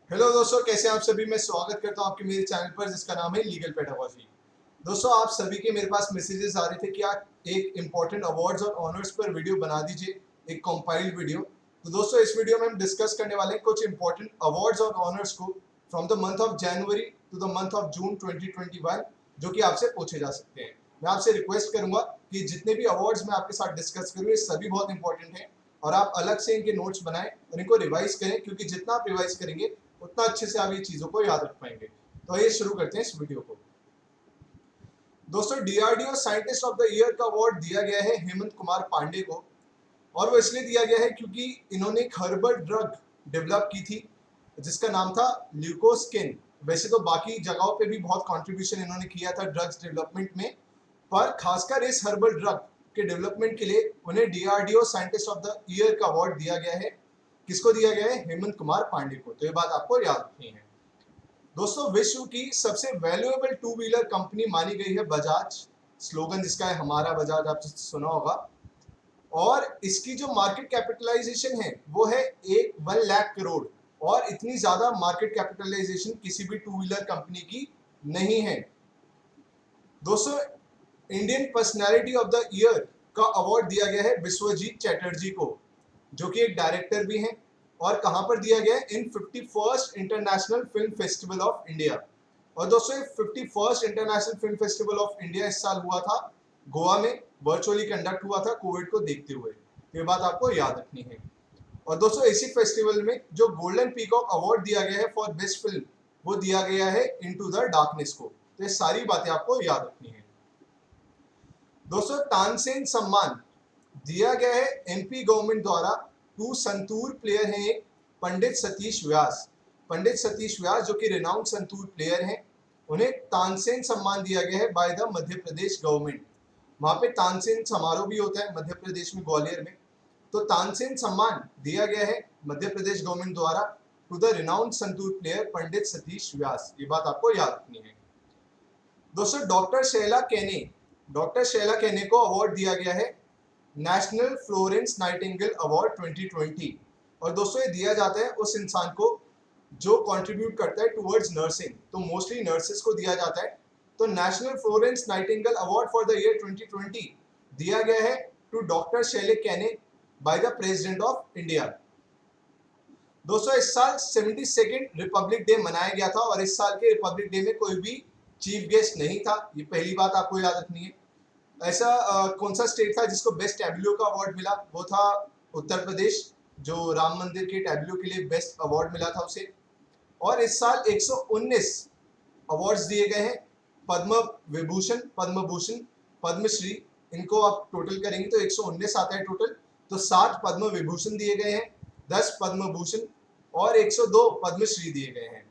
Hello दोस्तों, कैसे हैं आप सभी। मैं स्वागत करता हूं आपके मेरे चैनल पर जिसका नाम है लीगल पेडागोजी। दोस्तों, आप सभी के मेरे पास मैसेजेस आ रहे थे कि आप एक इम्पॉर्टेंट अवार्ड्स और ऑनर्स पर वीडियो बना दीजिए, एक कंपाइल्ड वीडियो। तो दोस्तों, इस वीडियो में हम डिस्कस करने वाले हैं कुछ इंपॉर्टेंट अवार्ड्स और ऑनर्स को from the month of January to the month of June 2021 जो कि आपसे पूछे जा सकते हैं। मैं आपसे रिक्वेस्ट करूंगा कि जितने भी अवार्ड्स मैं आपके साथ डिस्कस करूँ, ये सभी बहुत इंपॉर्टेंट हैं और आप अलग से इनके नोट्स बनाएं और इनको रिवाइज करें, क्योंकि जितना आप रिवाइज करेंगे उतना अच्छे से आप ये चीजों को याद रख पाएंगे। तो आइए शुरू करते हैं इस वीडियो को। दोस्तों, DRDO scientist of the year का अवार्ड दिया गया है हेमंत कुमार पांडे को, और वो इसलिए दिया गया है क्योंकि इन्होंने एक हर्बल ड्रग डेवलप की थी जिसका नाम था ल्यूकोस्किन। वैसे तो बाकी जगहों पे भी बहुत कंट्रीब्यूशन इन्होंने किया था ड्रग्स डेवलपमेंट में, पर खासकर इस हर्बल ड्रग के डेवलपमेंट के लिए उन्हें DRDO scientist of the year का अवार्ड दिया गया है। किसको दिया गया है? हेमंत कुमार पांडे को। तो ये बात आपको याद रखनी है। दोस्तों, विश्व की सबसे वैल्यूएबल टू व्हीलर कंपनी मानी गई है बजाज। स्लोगन जिसका है हमारा बजाज, आपने सुना होगा। और इसकी जो मार्केट कैपिटलाइजेशन है वो है 1 लाख करोड़, और इतनी ज्यादा मार्केट कैपिटलाइजेशन किसी भी टू व्हीलर कंपनी की नहीं है। दोस्तों, Indian personality of the year का अवार्ड दिया गया है विश्वजीत चैटर्जी को, जो कि एक डायरेक्टर भी हैं। और कहां पर दिया गया है? इन 51st international film festival of India. और दोस्तों, 51st international film festival of India इस साल हुआ था गोवा में, वर्चुअली कंडक्ट हुआ था कोविड को देखते हुए। ये बात आपको याद रखनी है। और दोस्तों, इसी फेस्टिवल में जो गोल्डन पीकॉक अवार्ड दिया गया है फॉर बेस्ट फिल्म, वो दिया गया है इनटू द डार्कनेस को। तो ये सारी बातें आपको याद रखनी है। दोस्तों, तानसेन सम्मान दिया गया है एमपी गवर्नमेंट द्वारा टू संतूर प्लेयर हैं एक पंडित सतीश व्यास। पंडित सतीश व्यास जो कि रिनाउंड संतूर प्लेयर हैं, उन्हें तानसेन सम्मान दिया गया है by the Madhya Pradesh government. वहां पे तानसेन समारोह भी होता है मध्य प्रदेश में, ग्वालियर में। तो तानसेन सम्मान दिया गया है मध्य प्रदेश गवर्नमेंट द्वारा to the renowned santoor player Pandit Satish Vyas. ये बात आपको याद रखनी है। दोस्तों, डॉक्टर शैला केने को अवार्ड दिया गया है नेशनल फ्लोरेंस नाइटिंगेल अवार्ड 2020। और दोस्तों, ये दिया जाता है उस इंसान को जो कंट्रीब्यूट करता है टुवर्ड्स नर्सिंग, तो मोस्टली नर्सेस को दिया जाता है। तो national Florence Nightingale award for the year 2020 दिया गया है टू डॉक्टर शैले कैने by the president of India. दोस्तों, इस साल 72nd रिपब्लिक डे मनाया गया था, और इस साल के रिपब्लिक डे में कोई भी चीफ गेस्ट नहीं था। ये पहली बात आपको याद रखनी है। ऐसा कौन सा स्टेट था जिसको बेस्ट टैब्लो का अवार्ड मिला? वो था उत्तर प्रदेश, जो राम मंदिर के टैब्लो के लिए बेस्ट अवार्ड मिला था उसे। और इस साल 119 अवार्ड्स दिए गए हैं। पद्म विभूषण, पद्म भूषण, पद्मश्री, इनको आप टोटल करेंगे तो 119 आता है टोटल। तो 7 पद्म विभूषण दिए गए हैं, 10 पद्म भूषण और 102 पद्मश्री दिए गए हैं।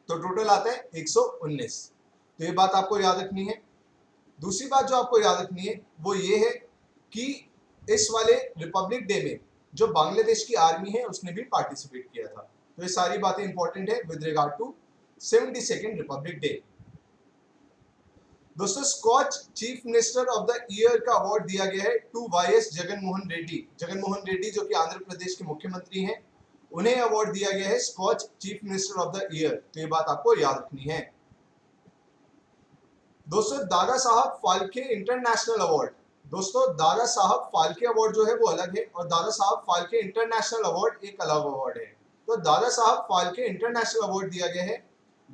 तो टोटल आता है 119। तो ये बात आपको याद रखनी है। दूसरी बात जो आपको याद रखनी है वो ये है कि इस वाले रिपब्लिक डे में जो बांग्लादेश की आर्मी है उसने भी पार्टिसिपेट किया था। तो ये सारी बातें इंपॉर्टेंट है with regard to 72nd republic day. दोस्तों, Skoch chief minister of the year का अवार्ड दिया गया है टू वाईएस जगनमोहन रेड्डी। जगनमोहन रेड्डी जो कि आंध्र प्रदेश के मुख्यमंत्री हैं, उन्हें अवार्ड दिया गया है Skoch chief minister of the year. तो ये बात आपको याद रखनी है। दोस्तों, दादा साहब फाल्के इंटरनेशनल अवार्ड। दोस्तों, दादा साहब फाल्के अवार्ड जो है वो अलग है, और दादा साहब फाल्के इंटरनेशनल अवार्ड एक अलग अवार्ड है। तो दादा साहब फाल्के इंटरनेशनल अवार्ड दिया गया है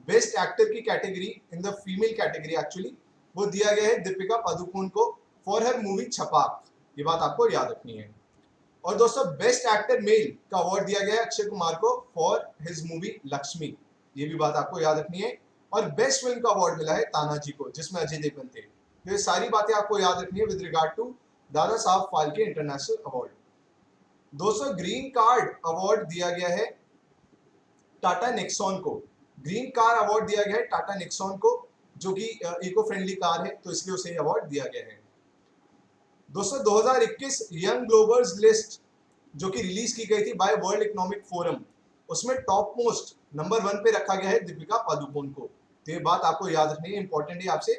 बेस्ट एक्टर की category, in the female category actually, वो दिया गया है दीपिका पादुकोण को फॉर हर मूवी छपाक। ये बात आपको याद रखनी है। और दोस्तों, बेस्ट एक्टर मेल का अवार्ड दिया गया है अक्षय कुमार को फॉर हिज मूवी लक्ष्मी। ये भी बात आपको याद रखनी है। और बेस्ट फिल्म का अवार्ड मिला है तानाजी को, जिसमें अजय देवगन थे। तो ये सारी बातें आपको याद रखनी है with regard to Dada Saheb Phalke international award. दोस्तों, ग्रीन कार्ड अवार्ड दिया गया है टाटा नेक्सॉन को। ग्रीन कार अवार्ड दिया गया है टाटा नेक्सॉन को, जो कि इको फ्रेंडली कार है, तो इसलिए उसे अवार्ड दिया गया है। दोस्तों, 2021 यंग ग्लोबल्स लिस्ट जो कि रिलीज की गई थी बाय वर्ल्ड इकोनॉमिक फोरम, उसमें टॉप मोस्ट नंबर 1 पे रखा गया है दीपिका पादुकोण को। तो ये बात आपको याद रखनी है, इंपॉर्टेंट है, आपसे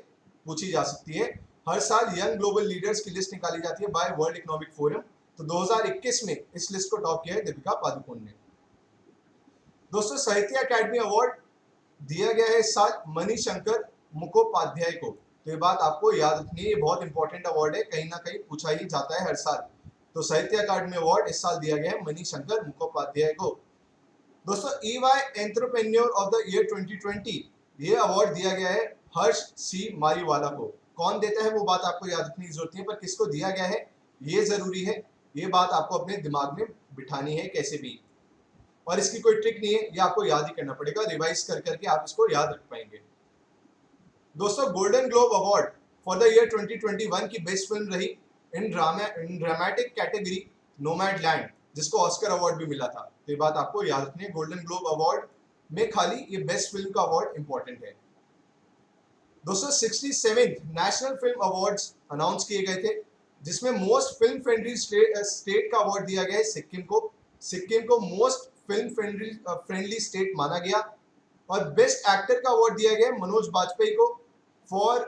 पूछी जा सकती है। हर साल यंग ग्लोबल लीडर्स की लिस्ट निकाली जाती है बाय वर्ल्ड इकोनॉमिक फोरम। तो 2021 में इस लिस्ट को टॉप किया है दीपिका पादुकोण ने। दोस्तों साहित्य अकादमी अवार्ड दिया गया है इस साल मणिशंकर मुखोपाध्याय को। तो ये बात आपको याद रखनी है, ये बहुत इंपॉर्टेंट अवार्ड है, कहीं ना कहीं पूछा ही जाता है हर साल। तो साहित्य अकादमी अवार्ड इस साल दिया गया है मणिशंकर मुखोपाध्याय को। दोस्तों EY entrepreneur of the year 2020 ये अवार्ड दिया गया है हर्ष सी मारीवाला को। कौन देता है वो बात आपको याद रखने की जरूरत नहीं है, पर किसको दिया गया है ये जरूरी है, ये बात आपको अपने दिमाग में बिठानी है कैसे भी। और इसकी कोई ट्रिक नहीं है, ये आपको याद ही करना पड़ेगा, रिवाइज कर करके आप इसको याद रख पाएंगे। दोस्तों golden globe award for the year 2021 की बेस्ट फिल्म रही इन ड्रामेटिक कैटेगरी नोमैडलैंड, जिसको ऑस्कर अवार्ड भी मिला था। तो ये बात आपको याद रखनी है, गोल्डन ग्लोब अवार्ड में खाली ये बेस्ट फिल्म का अवार्ड इंपॉर्टेंट है। दोस्तों 67th national film awards announce किए गए थे, जिसमें मोस्ट फिल्म फ्रेंडली स्टेट का अवार्ड दिया गया है सिक्किम को। सिक्किम को मोस्ट फिल्म फ्रेंडली स्टेट माना गया। और बेस्ट एक्टर का अवार्ड दिया गया मनोज बाजपेयी को फॉर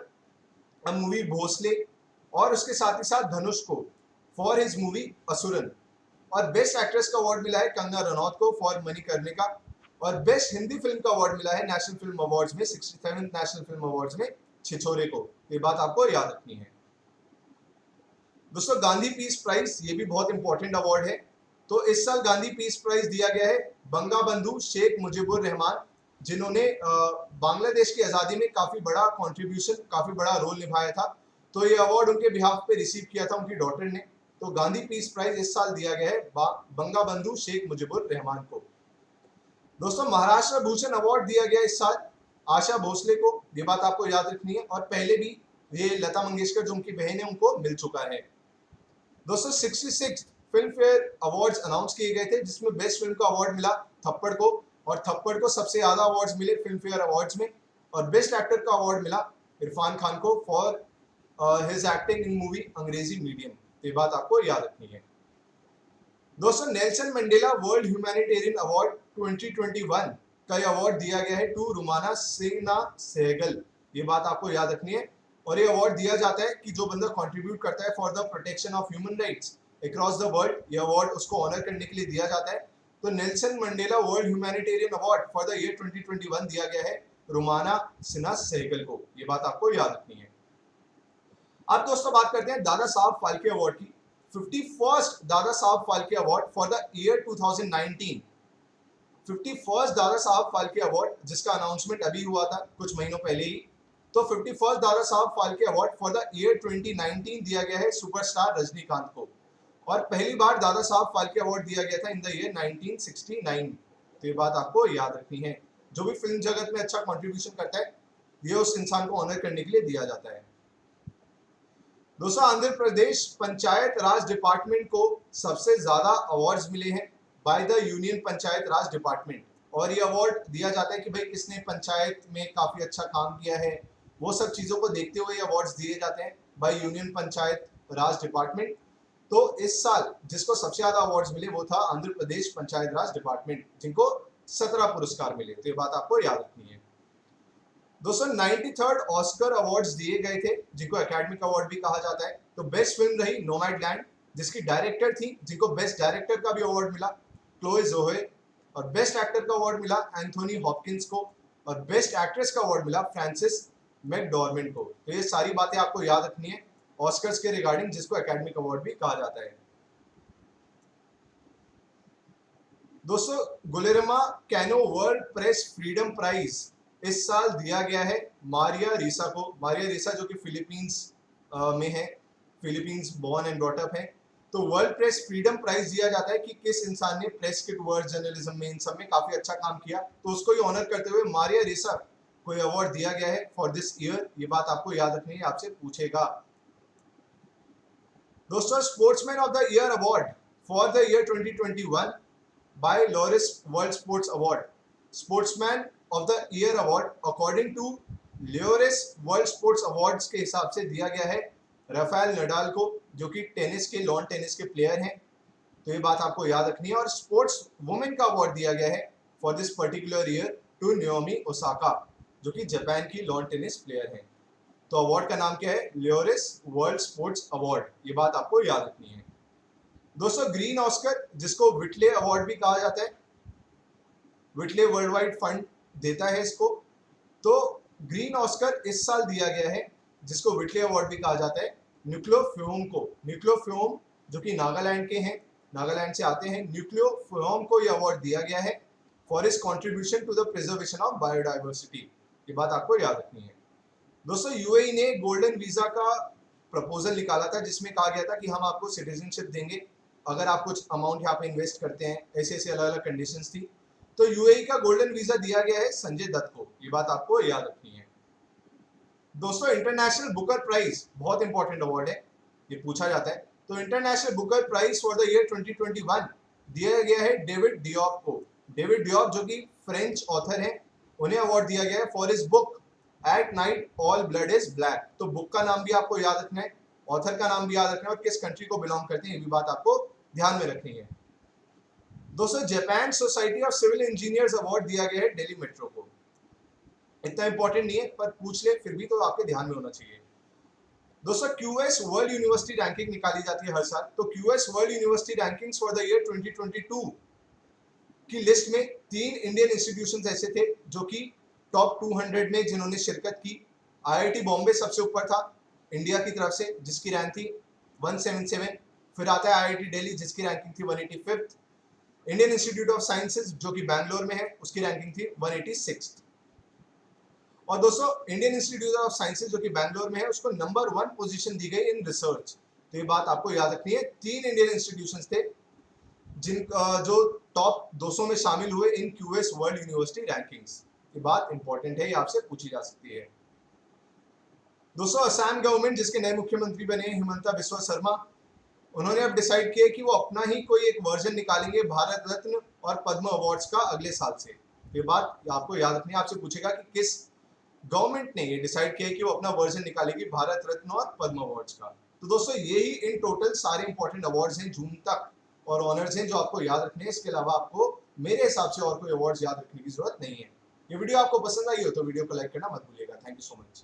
अ मूवी भोसले, और उसके साथ ही साथ धनुष को फॉर हिज मूवी असुरन। और बेस्ट एक्ट्रेस का अवार्ड मिला है कंगना रनौत को फॉर मणिकर्णिका। और बेस्ट हिंदी फिल्म का अवार्ड मिला है नेशनल फिल्म अवार्ड्स में 67th नेशनल फिल्म अवार्ड्स में छिछोरे को। ये बात आपको याद रखनी है। दोस्तों गांधी पीस प्राइज ये भी बहुत इंपॉर्टेंट अवार्ड है। तो इस साल गांधी पीस प्राइज दिया गया है बंगा बंधु शेख मुजीबुर रहमान, जिन्होंने बांग्लादेश की आज़ादी में काफ़ी बड़ा कंट्रीब्यूशन, काफ़ी बड़ा रोल निभाया था। तो ये अवार्ड उनके बिहाफ पे रिसीव किया था उनकी डॉटर ने। तो गांधी पीस प्राइज इस साल दिया गया है बंगा बंधु शेख मुजीबुर रहमान को। दोस्तों महाराष्ट्र भूषण अवार्ड दिया गया इस साल आशा भोसले को, ये बात आपको याद रखनी है। और पहले भी ये लता मंगेशकर जो उनकी बहन है उनको मिल चुका है। दोस्तों 66 फिल्म फेयर अवार्ड्स अनाउंस किए गए थे, जिसमें बेस्ट फिल्म का अवार्ड मिला थप्पड़ को, और थप्पड़ को सबसे ज्यादा अवार्ड्स मिले फिल्म फेयर अवार्ड्स में। और बेस्ट एक्टर का अवार्ड मिला इरफान खान को for his acting in movie अंग्रेजी मीडियम। ये बात आपको याद रखनी है। दोस्तों Nelson Mandela world humanitarian award 2021 का अवार्ड दिया गया है टू रुमाना सिन्हा सहगल। ये बात आपको याद रखनी है। और ये अवार्ड दिया जाता है कि जो बंदा कंट्रीब्यूट करता है for the protection of human rights across the world, ये अवार्ड उसको ऑनर करने के लिए दिया जाता है। तो Nelson Mandela world humanitarian award for the year 2021 दिया गया है रुमाना सिन्हा सहगल को। ये बात आपको याद रखनी है। अब दोस्तों बात करते हैं दादा साहब फाल्के अवार्ड की। 51st Dada Saheb Phalke award for the year 2019, 51st Dada Saheb Phalke award जिसका अनाउंसमेंट अभी हुआ था कुछ महीनों पहले ही। तो 51st Dada Saheb Phalke award for the year 2019 दिया गया है सुपरस्टार रजनीकांत को। और पहली बार दादा साहब फाल्के अवार्ड दिया गया था इन द ईयर 1969। तो ये बात आपको याद रखनी है, जो भी फिल्म जगत में अच्छा कंट्रीब्यूशन करता है ये उस इंसान को ऑनर करने के लिए दिया जाता है। दोस्तों आंध्र प्रदेश पंचायत राज डिपार्टमेंट को सबसे ज्यादा अवार्ड्स मिले हैं by the union panchayat Raj department. और ये अवार्ड दिया जाता है कि भाई किसने पंचायत में काफी अच्छा काम किया है, वो सब चीजों को देखते हुए अवार्ड्स दिए जाते हैं by union panchayat Raj department. तो इस साल जिसको सबसे ज्यादा अवार्ड्स मिले वो था आंध्र प्रदेश पंचायत राज डिपार्टमेंट, जिनको 17 पुरस्कार मिले। तो ये बात आपको याद रखनी है। दोस्तों 93rd ऑस्कर अवार्ड्स दिए गए थे, जिनको एकेडमिक अवार्ड भी कहा जाता है। तो बेस्ट फिल्म रही नोमैडलैंड, जिसकी डायरेक्टर थी, जिनको बेस्ट डायरेक्टर का भी अवार्ड मिला क्लोए जोए। और बेस्ट एक्टर का अवार्ड मिला एंथोनी हॉपकिंस को। और बेस्ट एक्ट्रेस का अवार्ड मिला फ्रांसिस मैकडॉर्मेंट को। तो ये सारी बातें आपको याद रखनी है ऑस्कर्स के रिगार्डिंग, जिसको एकेडमिक अवार्ड भी कहा जाता है। दोस्तों Guillermo Cano world press freedom prize इस साल दिया गया है मारिया रीसा को। मारिया रीसा जो कि फिलीपींस में है, Philippines born and brought up है। तो वर्ल्ड प्रेस फ्रीडम प्राइज दिया जाता है कि किस इंसान ने प्रेस के टुवर्ड्स जर्नलिज्म में इन सब में काफी अच्छा काम किया। तो उसको ही ऑनर करते हुए मारिया रीसा को अवार्ड दिया गया है फॉर दिस ईयर। ये बात आपको याद रखनी है, आपसे पूछेगा। दोस्तों sportsman of the year award for the year 2021 by Laureus world sports award. Sportsman of the year award according to Laureus world sports awards के हिसाब से दिया गया है राफेल नडाल को, जो कि टेनिस के लॉन टेनिस के प्लेयर हैं। तो ये बात आपको याद रखनी है। और स्पोर्ट्स वुमेन का अवार्ड दिया गया है for this particular year to Naomi Osaka, जो कि जापान की लॉन टेनिस प्लेयर हैं। तो अवार्ड का नाम क्या है? लियोरिस वर्ल्ड स्पोर्ट्स अवार्ड। ये बात आपको याद रखनी है। दोस्तों ग्रीन ऑस्कर, जिसको विटले अवार्ड भी कहा जाता है, विटले वर्ल्ड वाइड फंड देता है इसको। तो ग्रीन ऑस्कर इस साल दिया गया है, जिसको विटले अवार्ड भी कहा जाता है, न्यूक्लियो फ्योम को। न्यूक्लियो फ्योम जो कि नागालैंड के हैं, नागालैंड से आते हैं, न्यूक्लियो फ्योम को यह अवार्ड दिया गया है for his contribution to the preservation of biodiversity. ये बात आपको याद रखनी है। दोस्तों यूएई ने गोल्डन वीजा का प्रपोजल निकाला था, जिसमें कहा गया था कि हम आपको सिटीजनशिप देंगे अगर आप कुछ अमाउंट यहाँ पे इन्वेस्ट करते हैं। ऐसे ऐसे अलग अलग कंडीशंस थी। तो यूएई का गोल्डन वीजा दिया गया है संजय दत्त को। ये बात आपको याद रखनी है। दोस्तों इंटरनेशनल बुकर प्राइज बहुत इंपॉर्टेंट अवार्ड है, ये पूछा जाता है। तो international Booker prize for the year 2021 दिया गया है डेविड डियोप को। डेविड डियोप जो कि फ्रेंच ऑथर हैं, उन्हें अवार्ड दिया गया है for his book at night all blood is black. तो बुक का नाम भी आपको याद रखना है, ऑथर का नाम भी याद रखना है और किस कंट्री को बिलोंग करते हैं ये भी बात आपको ध्यान में रखनी है। दोस्तों Japan society of civil engineers award दिया गया है दिल्ली मेट्रो को। इतना इंपॉर्टेंट नहीं है पर पूछ ले फिर भी तो आपके ध्यान में होना चाहिए। दोस्तों क्यूएस वर्ल्ड यूनिवर्सिटी रैंकिंग निकाली जाती है हर साल। तो QS world university rankings for the year 2022 की लिस्ट में 3 इंडियन इंस्टीट्यूशंस ऐसे थे जो कि टॉप 200 में जिन्होंने शिरकत की। आईआईटी बॉम्बे सबसे ऊपर था इंडिया की तरफ से, जिसकी रैंक थी 177। फिर आता है आईआईटी दिल्ली जिसकी रैंकिंग थी 185। इंडियन इंस्टीट्यूट ऑफ साइंसेज जो कि बैंगलोर में है, उसकी रैंकिंग थी 186। और दोस्तों इंडियन इंस्टीट्यूट ऑफ साइंसेज जो कि बैंगलोर में है, उसको नंबर 1 पोजीशन दी गई इन रिसर्च। तो ये बात आपको याद रखनी है। 3 इंडियन इंस्टीट्यूशंस थे जिन जो टॉप 200 में शामिल हुए इन क्यूएस वर्ल्ड यूनिवर्सिटी रैंकिंग्स। ये बात इंपॉर्टेंट है, ये आपसे पूछी जा सकती है। दोस्तों असम गवर्नमेंट जिसके नए मुख्यमंत्री बने हिमंता बिस्वा शर्मा, उन्होंने अब डिसाइड किया कि वो अपना ही कोई एक वर्जन निकालेंगे भारत रत्न और पद्म अवार्ड्स का अगले साल से। ये बात आपको याद रखनी है। आपसे पूछेगा कि किस गवर्नमेंट ने ये डिसाइड किया कि वो अपना वर्जन निकालेगी भारत रत्न और पद्म अवार्ड्स का। तो दोस्तों यही इन टोटल सारे इंपॉर्टेंट अवार्ड्स हैं जून तक और ऑनर्स हैं जो आपको याद रखने हैं। इसके अलावा आपको मेरे हिसाब से और कोई अवार्ड्स याद रखने की जरूरत नहीं है। ये वीडियो आपको पसंद आई हो तो वीडियो को लाइक करना मत भूलिएगा। Thank you so much.